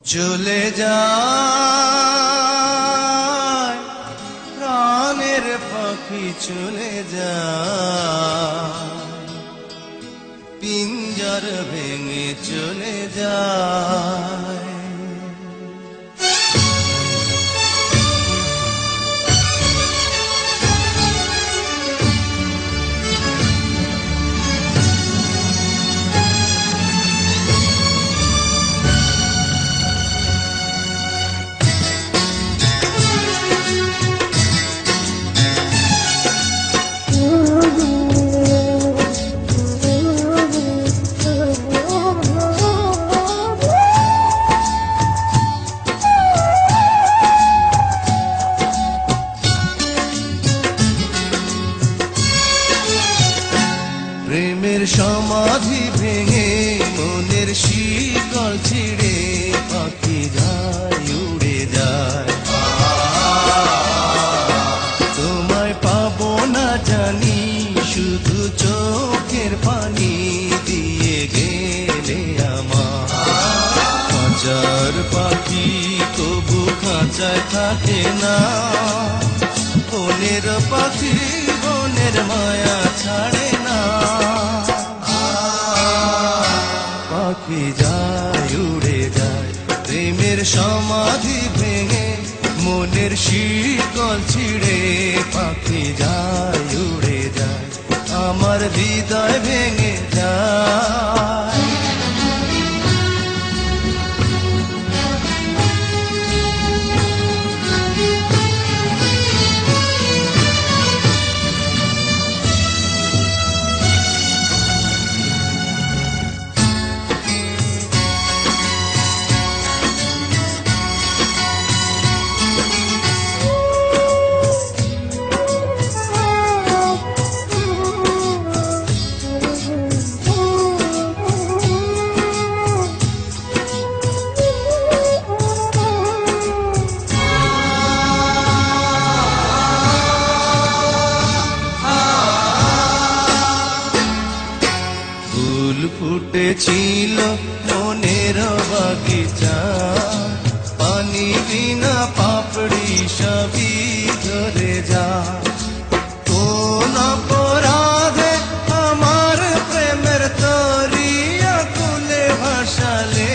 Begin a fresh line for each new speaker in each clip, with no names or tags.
চলে যায় প্রাণের পাখি চলে যায়, পিঞ্জর ভেঙে চলে যায়। প্রেমের সমাধি ভেঙে মনের শিকল ছিঁড়ে পাখি যায় উড়ে যায়। তোমায় পাবো না জানি শুধু চোখের পানি দিয়ে গেলে আমার। খাঁচার পাখি তবু খাঁচায় থাকে না, বনের পাখি বনের মায়া ছাড়ে না। পাখি যায় উড়ে যায় প্রেমের সমাধি ভেঙে মনের শিকল ছিঁড়ে পাখি যায় উড়ে যায়, আমার হৃদয় ভেঙে যায়। ফুল ফুটেছিল মনের বাগিচা, পানি বিনা পাপড়ি সবই ধরে যা। কোন অপরাধে আমার প্রেমের তরি আকুলে ভাসালে,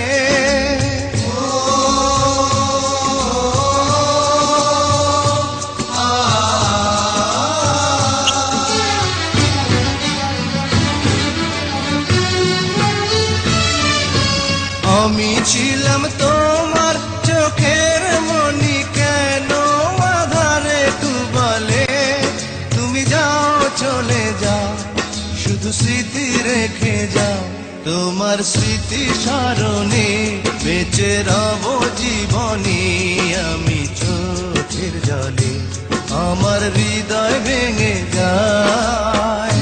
আমি ছিলাম তোমার চোখের মনি, কেন আধারে ডুবালে। তুমি যাও চলে যাও শুধু স্মৃতি রেখে যাও, তোমার স্মৃতি স্মরণে বেঁচে রব জীবনে। আমি চোখের জলে আমার হৃদয় ভেঙে যায়।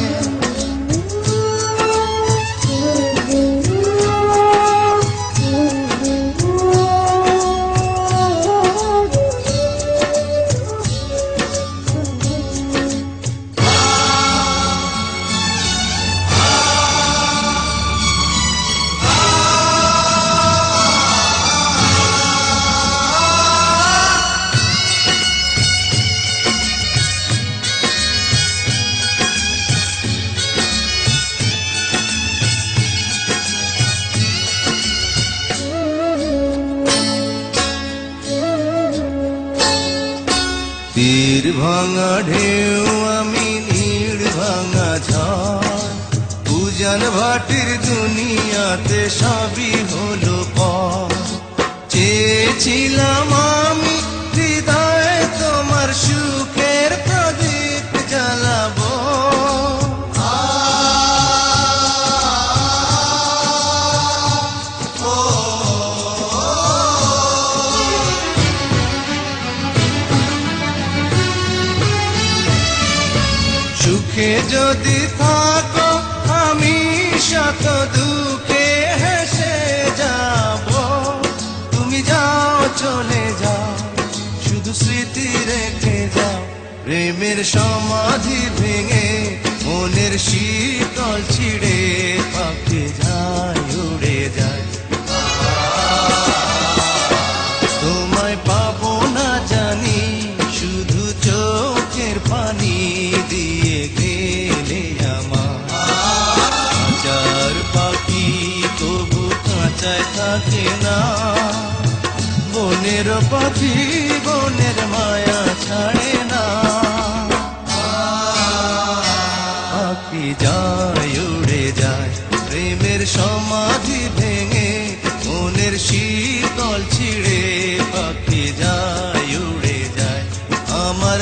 তীর ভাঙা ঢেউ আমি নীড় ভাঙা ঝড়, উজান ভাটির দুনিয়াতে সবই হলো পর। চেয়েছিলাম আমি হৃদয়ে তোমার সুখের প্রদীপ জ্বালাবো, সুখে যদি থাকো আমি শত দুঃখে হেসে যাব। তুমি যাও চলে যাও শুধু স্মৃতি রেখে যাও, প্রেমের সমাধি ভেঙে মনের শীতল ছিঁড়ে পাখি যায় উড়ে যায়। খাঁচায় থাকে না। বনের পাখি বনের মায়া ছাড়ে না। পাখি যায় উড়ে যায় প্রেমের সমাধি ভেঙে, মনের শীতল ছিঁড়ে। পাখি যায় উড়ে যায় আমার